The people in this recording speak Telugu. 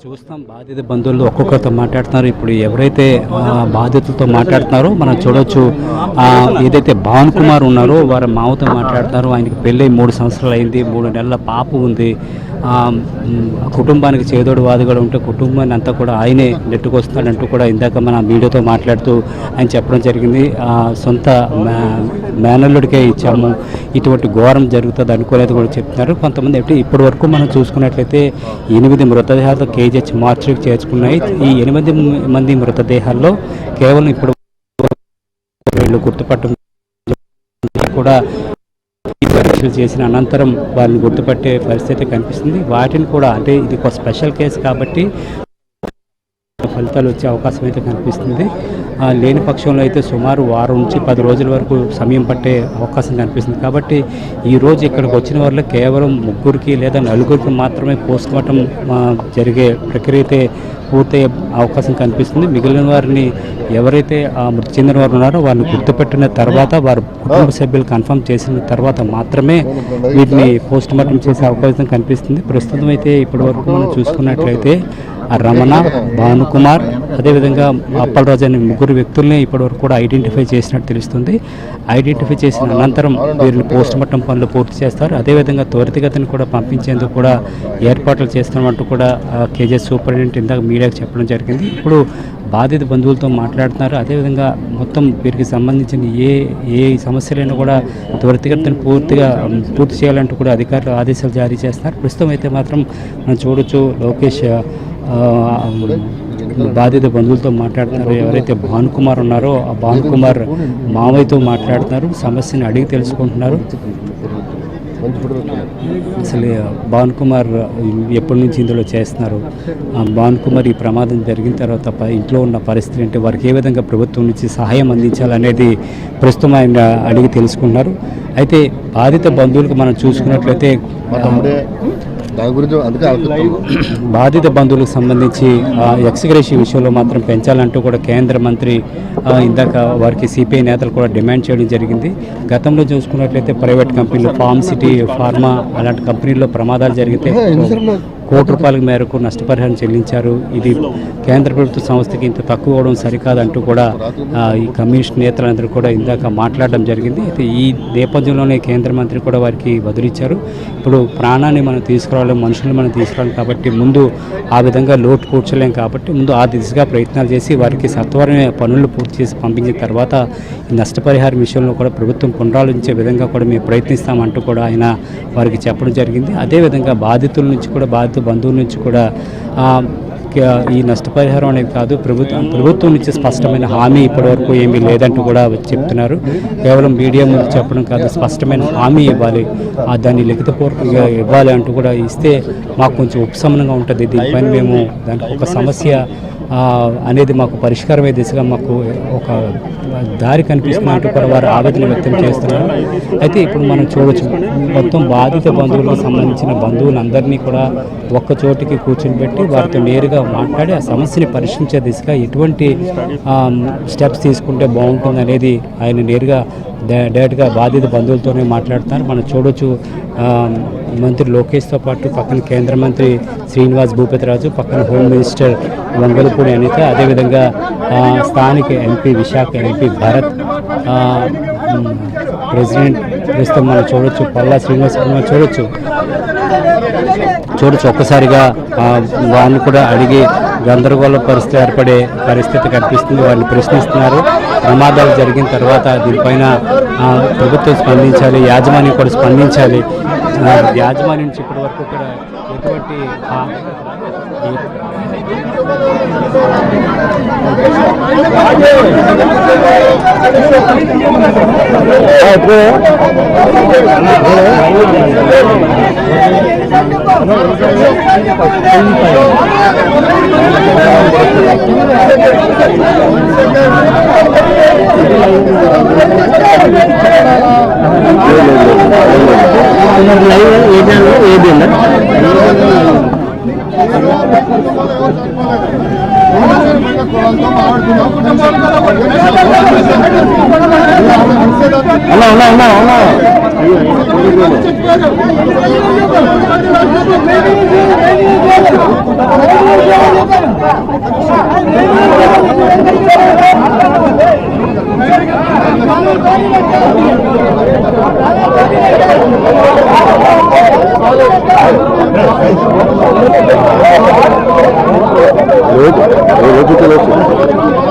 చూస్తాం బాధిత బంధువులు ఒక్కొక్కరితో మాట్లాడుతున్నారు. ఇప్పుడు ఎవరైతే బాధితులతో మాట్లాడుతున్నారో మనం చూడొచ్చు. ఏదైతే భావన్ కుమార్ ఉన్నారో వారి మావతో మాట్లాడుతున్నారు. ఆయనకి పెళ్ళి 3 సంవత్సరాలు అయింది, 3 నెలల పాప ఉంది. కుటుంబానికి చేదోడు వాదుగా ఉంటే కుటుంబాన్ని అంతా కూడా ఆయనే నెట్టుకొస్తున్నాడంటూ కూడా ఇందాక మన మీడియాతో మాట్లాడుతూ ఆయన చెప్పడం జరిగింది. సొంత మేనల్లుడికే ఇచ్చాము, ఇటువంటి ఘోరం జరుగుతుంది అనుకోలేదు కూడా చెప్తున్నారు. కొంతమంది అంటే ఇప్పటి వరకు మనం చూసుకున్నట్లయితే 8 మృతదేహాలు కేజీహెచ్ మార్చికి చేర్చుకున్నాయి. ఈ 8 మంది మృతదేహాల్లో కేవలం ఇప్పుడు గుర్తుపట్టడం కూడా పరీక్షలు చేసిన అనంతరం వారిని గుర్తుపట్టే పరిస్థితి కనిపిస్తుంది. వాటిని కూడా అంటే ఇది ఒక స్పెషల్ కేసు కాబట్టి ఫలితాలు వచ్చే అవకాశం అయితే కనిపిస్తుంది. లేని పక్షంలో అయితే సుమారు 6 నుంచి 10 రోజుల వరకు సమయం పట్టే అవకాశం కనిపిస్తుంది. కాబట్టి ఈరోజు ఇక్కడికి వచ్చిన వారిలో కేవలం 3 లేదా 4 మాత్రమే పోస్ట్ మార్టం జరిగే ప్రక్రియ అయితే పూర్తయ్యే అవకాశం కనిపిస్తుంది. మిగిలిన వారిని ఎవరైతే మృతి చెందిన వారు ఉన్నారో వారిని గుర్తుపెట్టిన తర్వాత వారి కుటుంబ సభ్యులు కన్ఫర్మ్ చేసిన తర్వాత మాత్రమే వీటిని పోస్ట్ మార్టం చేసే అవకాశం కనిపిస్తుంది. ప్రస్తుతం అయితే ఇప్పటి వరకు మనం చూసుకున్నట్లయితే రమణ, భానుకుమార్, అదేవిధంగా అప్పలరాజు అనే 3 వ్యక్తుల్ని ఇప్పటివరకు కూడా ఐడెంటిఫై చేసినట్టు తెలుస్తుంది. ఐడెంటిఫై చేసిన అనంతరం వీరిని పోస్ట్ మార్టం పనులు పూర్తి చేస్తారు. అదేవిధంగా త్వరితగతిని కూడా పంపించేందుకు కూడా ఏర్పాట్లు చేస్తామంటూ కూడా కేజీహెచ్ సూపరింటెండెంట్ ఇందాక మీడియాకు చెప్పడం జరిగింది. ఇప్పుడు బాధిత బంధువులతో మాట్లాడుతున్నారు. అదేవిధంగా మొత్తం వీరికి సంబంధించిన ఏ సమస్యలైనా కూడా త్వరితగతిని పూర్తి చేయాలంటూ కూడా అధికారులు ఆదేశాలు జారీ చేస్తున్నారు. ప్రస్తుతం అయితే మాత్రం మనం చూడొచ్చు లోకేష్ బాధిత బంధువులతో మాట్లాడుతున్నారు. ఎవరైతే భానుకుమార్ ఉన్నారో ఆ భానుకుమార్ మావయ్యతో మాట్లాడుతున్నారు, సమస్యని అడిగి తెలుసుకుంటున్నారు. అసలు భానుకుమార్ ఎప్పటి నుంచి ఇందులో చేస్తున్నారు, భానుకుమార్ ఈ ప్రమాదం జరిగిన తర్వాత ఇంట్లో ఉన్న పరిస్థితి అంటే వారికి ఏ విధంగా ప్రభుత్వం నుంచి సహాయం అందించాలనేది ప్రస్తుతం ఆయన అడిగి తెలుసుకుంటున్నారు. అయితే బాధిత బంధువులకు మనం చూసుకున్నట్లయితే బాధిత బంధువులకు సంబంధించి ఎక్స్గ్రేషియా విషయంలో మాత్రం పెంచాలంటూ కూడా కేంద్ర మంత్రి ఇందాక వారికి సిపిఐ నేతలు కూడా డిమాండ్ చేయడం జరిగింది. గతంలో చూసుకున్నట్లయితే ప్రైవేట్ కంపెనీలు ఫార్మ్ సిటీ, ఫార్మా అలాంటి కంపెనీల్లో ప్రమాదాలు జరిగితే ₹1 కోటి మేరకు నష్టపరిహారం చెల్లించారు. ఇది కేంద్ర ప్రభుత్వ సంస్థకి ఇంత తక్కువ అవడం సరికాదంటూ కూడా ఈ కమ్యూనిస్ట్ నేతలందరూ కూడా ఇందాక మాట్లాడడం జరిగింది. అయితే ఈ నేపథ్యంలోనే కేంద్ర మంత్రి కూడా వారికి బదులిచ్చారు. ఇప్పుడు ప్రాణాన్ని మనం తీసుకురావాలి, మనుషులను మనం తీసుకురావాలి కాబట్టి ముందు ఆ విధంగా లోటు కూర్చోలేం కాబట్టి ముందు ఆ దిశగా ప్రయత్నాలు చేసి వారికి సత్వరమే పనులు పూర్తి చేసి పంపించిన తర్వాత ఈ నష్టపరిహారం విషయంలో కూడా ప్రభుత్వం పునరాలోచించే విధంగా కూడా మేము ప్రయత్నిస్తామంటూ కూడా ఆయన వారికి చెప్పడం జరిగింది. అదేవిధంగా బాధితుల నుంచి కూడా బంధువుల నుంచి కూడా ఈ నష్టపరిహారం అనేది కాదు, ప్రభుత్వం నుంచి స్పష్టమైన హామీ ఇప్పటివరకు ఏమీ లేదంటూ కూడా చెప్తున్నారు. కేవలం మీడియా ముందు చెప్పడం కాదు, స్పష్టమైన హామీ ఇవ్వాలి, దాన్ని లిఖితపూర్వకంగా ఇవ్వాలి అంటూ కూడా ఇస్తే మాకు కొంచెం ఉపశమనంగా ఉంటుంది. దీనిపైన మేము దానికి ఒక సమస్య అనేది మాకు పరిష్కారమే దిశగా మాకు ఒక దారి కనిపిస్తున్నట్టు కూడా వారు ఆవేదన వ్యక్తం చేస్తున్నారు. అయితే ఇప్పుడు మనం చూడవచ్చు, మొత్తం బాధిత బంధువులకు సంబంధించిన బంధువులందరినీ కూడా ఒక్క చోటికి కూర్చొని పెట్టి వారితో నేరుగా మాట్లాడి ఆ సమస్యని పరిష్కరించే దిశగా ఎటువంటి స్టెప్స్ తీసుకుంటే బాగుంటుంది అనేది ఆయన నేరుగా డైరెక్ట్గా బాధిత బంధువులతోనే మాట్లాడుతున్నారు. మనం చూడొచ్చు, మంత్రి లోకేష్తో పాటు పక్కన కేంద్ర మంత్రి శ్రీనివాస్ భూపతిరాజు, పక్కన హోమ్ మినిస్టర్ వంగలపూడి అనిత, అదేవిధంగా స్థానిక MP Visakha MP Bharat, president ప్రస్తుతం మనం చూడొచ్చు పల్లా శ్రీనివాస్ కుమార్ చూడొచ్చు ఒక్కసారిగా వారిని కూడా అడిగి గందరగోళ పరిస్థితి ఏర్పడే పరిస్థితి కనిపిస్తుంది. వారిని ప్రశ్నిస్తున్నారు. ప్రమాదాలు జరిగిన తర్వాత దీనిపైన ప్రభుత్వం స్పందించాలి, యాజమాన్యం కూడా స్పందించాలి. యాజమాన్యం నుంచి ఇప్పటి వరకు కూడా ఎటువంటి అలా రోజు